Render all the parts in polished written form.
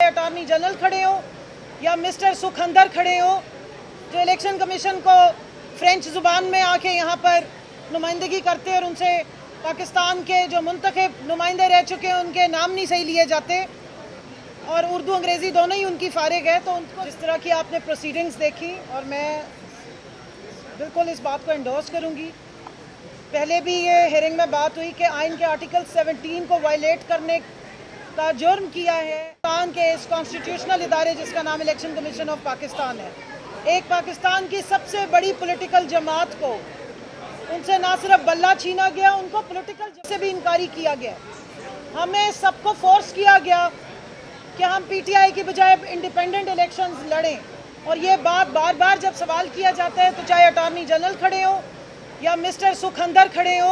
Attorney general खड़े हो या मिस्टर सुखंदर खड़े हो जो इलेक्शन कमीशन को फ्रेंच ज़ुबान में आके यहाँ पर नुमाइंदगी करते और उनसे पाकिस्तान के जो मुंतखब नुमाइंदे रह चुके हैं उनके नाम नहीं सही लिए जाते और उर्दू अंग्रेज़ी दोनों ही उनकी फारिग है। तो उनको जिस तरह की आपने प्रोसीडिंग्स देखी और मैं बिल्कुल इस बात को एंडोर्स करूँगी। पहले भी ये हेयरिंग में बात हुई कि आइन के आर्टिकल 17 को वायलेट करने का जुर्म किया है पाकिस्तान के इस कॉन्स्टिट्यूशनल इदारे जिसका नाम इलेक्शन कमीशन ऑफ पाकिस्तान है। एक पाकिस्तान की सबसे बड़ी पॉलिटिकल जमात को उनसे ना सिर्फ बल्ला छीना गया, उनको पॉलिटिकल से भी इनकारी किया गया। हमें सबको फोर्स किया गया कि हम पीटीआई की बजाय इंडिपेंडेंट इलेक्शंस लड़ें और ये बात बार बार जब सवाल किया जाता है तो चाहे अटॉर्नी जनरल खड़े हो या मिस्टर सुखंदर खड़े हो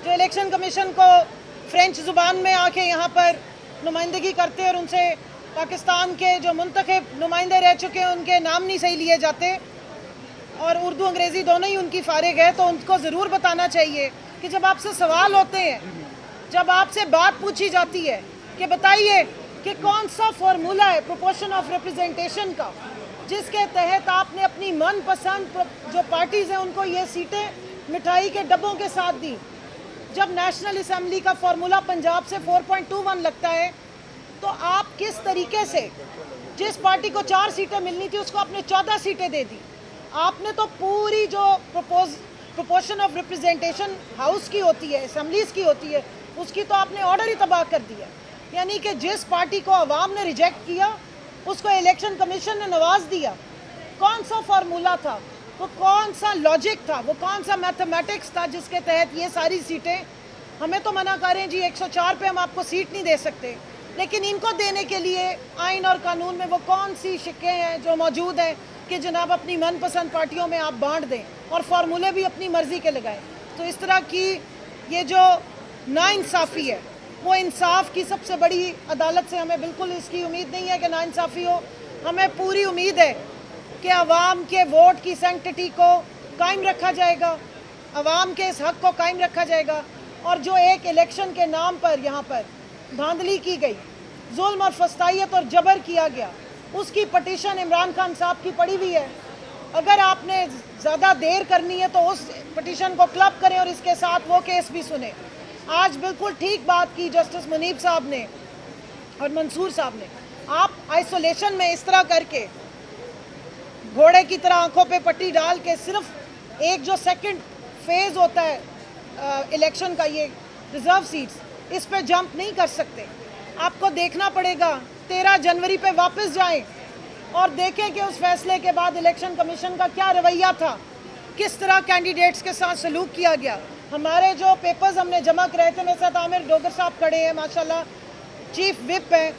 जो इलेक्शन कमीशन को फ्रेंच ज़ुबान में आके यहाँ पर नुमाइंदगी करते और उनसे पाकिस्तान के जो मुंतखब नुमाइंदे रह चुके हैं उनके नाम नहीं सही लिए जाते और उर्दू अंग्रेज़ी दोनों ही उनकी फारिग है। तो उनको ज़रूर बताना चाहिए कि जब आपसे सवाल होते हैं, जब आपसे बात पूछी जाती है कि बताइए कि कौन सा फार्मूला है प्रोपोर्शन ऑफ रिप्रेजेंटेशन का जिसके तहत आपने अपनी मनपसंद जो पार्टीज़ हैं उनको ये सीटें मिठाई के डब्बों के साथ दी। जब नेशनल असेंबली का फार्मूला पंजाब से 4.21 लगता है तो आप किस तरीके से जिस पार्टी को 4 सीटें मिलनी थी उसको आपने 14 सीटें दे दी। आपने तो पूरी जो प्रोपोर्शन ऑफ रिप्रेजेंटेशन हाउस की होती है, असेंबलीज की होती है, उसकी तो आपने ऑर्डर ही तबाह कर दिया। यानी कि जिस पार्टी को अवाम ने रिजेक्ट किया उसको इलेक्शन कमीशन ने नवाज दिया। कौन सा फार्मूला था, वो कौन सा लॉजिक था, वो कौन सा मैथमेटिक्स था जिसके तहत ये सारी सीटें हमें तो मना करें जी 104 पे हम आपको सीट नहीं दे सकते, लेकिन इनको देने के लिए आइन और कानून में वो कौन सी शिक्के हैं जो मौजूद हैं कि जनाब अपनी मनपसंद पार्टियों में आप बांट दें और फार्मूले भी अपनी मर्ज़ी के लगाएं। तो इस तरह की ये जो नाइंसाफ़ी है वो इंसाफ की सबसे बड़ी अदालत से हमें बिल्कुल इसकी उम्मीद नहीं है कि नाइंसाफ़ी हो। हमें पूरी उम्मीद है कि अवाम के वोट की सैंक्टिटी को कायम रखा जाएगा, अवाम के इस हक़ को कायम रखा जाएगा और जो एक इलेक्शन के नाम पर यहाँ पर धांधली की गई, जुल्म और फस्तायत और जबर किया गया, उसकी पटिशन इमरान खान साहब की पड़ी हुई है। अगर आपने ज़्यादा देर करनी है तो उस पटिशन को क्लब करें और इसके साथ वो केस भी सुने। आज बिल्कुल ठीक बात की जस्टिस मुनीब साहब ने और मंसूर साहब ने। आप आइसोलेशन में इस तरह करके घोड़े की तरह आंखों पे पट्टी डाल के सिर्फ एक जो सेकंड फेज़ होता है इलेक्शन का, ये रिज़र्व सीट्स, इस पे जंप नहीं कर सकते। आपको देखना पड़ेगा 13 जनवरी पे वापस जाएं और देखें कि उस फैसले के बाद इलेक्शन कमीशन का क्या रवैया था, किस तरह कैंडिडेट्स के साथ सलूक किया गया। हमारे जो पेपर्स हमने जमा कराए थे, मेरे साथ आमिर डोगर साहब खड़े हैं, माशाल्लाह चीफ विप हैं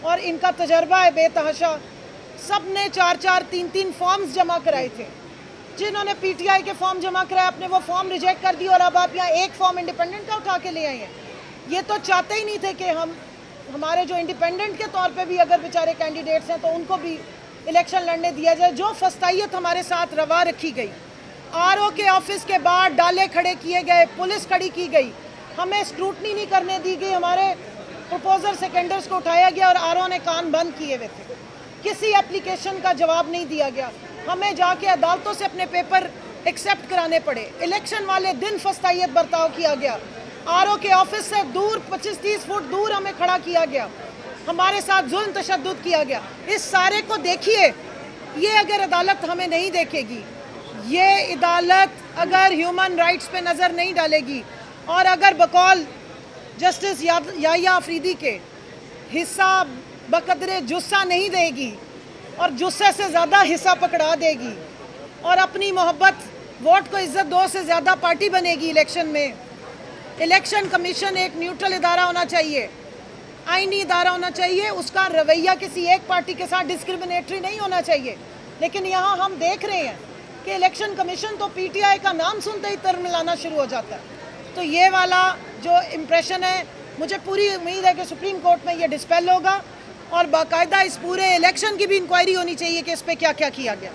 और इनका तजर्बा है बेतहाशा। सब ने 4-4, 3-3 फॉर्म्स जमा कराए थे। जिन्होंने पीटीआई के फॉर्म जमा कराए अपने वो फॉर्म रिजेक्ट कर दिए और अब आप यहाँ एक फॉर्म इंडिपेंडेंट का उठा के ले आए हैं। ये तो चाहते ही नहीं थे कि हमारे जो इंडिपेंडेंट के तौर पे भी अगर बेचारे कैंडिडेट्स हैं तो उनको भी इलेक्शन लड़ने दिया जाए। जो फस्तायत हमारे साथ रवा रखी गई, आरओ के ऑफिस के बाहर डाले खड़े किए गए, पुलिस खड़ी की गई, हमें स्क्रूटनी नहीं करने दी गई, हमारे प्रपोजर सेकेंडर्स को उठाया गया और आरओ ने कान बंद किए हुए थे। किसी एप्लीकेशन का जवाब नहीं दिया गया, हमें जाके अदालतों से अपने पेपर एक्सेप्ट कराने पड़े। इलेक्शन वाले दिन फस्तायत बर्ताव किया गया, आरओ के ऑफिस से दूर 25-30 फुट दूर हमें खड़ा किया गया, हमारे साथ जुल्म तशद्दुद किया गया। इस सारे को देखिए, ये अगर अदालत हमें नहीं देखेगी, ये अदालत अगर ह्यूमन राइट्स पे नज़र नहीं डालेगी और अगर बकौल जस्टिस याहिया अफरीदी के हिस्सा बकदरे जुस्सा नहीं देगी और जुस्से से ज़्यादा हिस्सा पकड़ा देगी और अपनी मोहब्बत वोट को इज्जत दो से ज़्यादा पार्टी बनेगी इलेक्शन में। इलेक्शन कमीशन एक न्यूट्रल इदारा होना चाहिए, आईनी इदारा होना चाहिए, उसका रवैया किसी एक पार्टी के साथ डिस्क्रिमिनेटरी नहीं होना चाहिए। लेकिन यहाँ हम देख रहे हैं कि इलेक्शन कमीशन तो पीटीआई का नाम सुनते ही तरमिलाना शुरू हो जाता है। तो ये वाला जो इम्प्रेशन है, मुझे पूरी उम्मीद है कि सुप्रीम कोर्ट में ये डिस्पेल होगा और बाकायदा इस पूरे इलेक्शन की भी इंक्वायरी होनी चाहिए कि इस पर क्या क्या किया गया।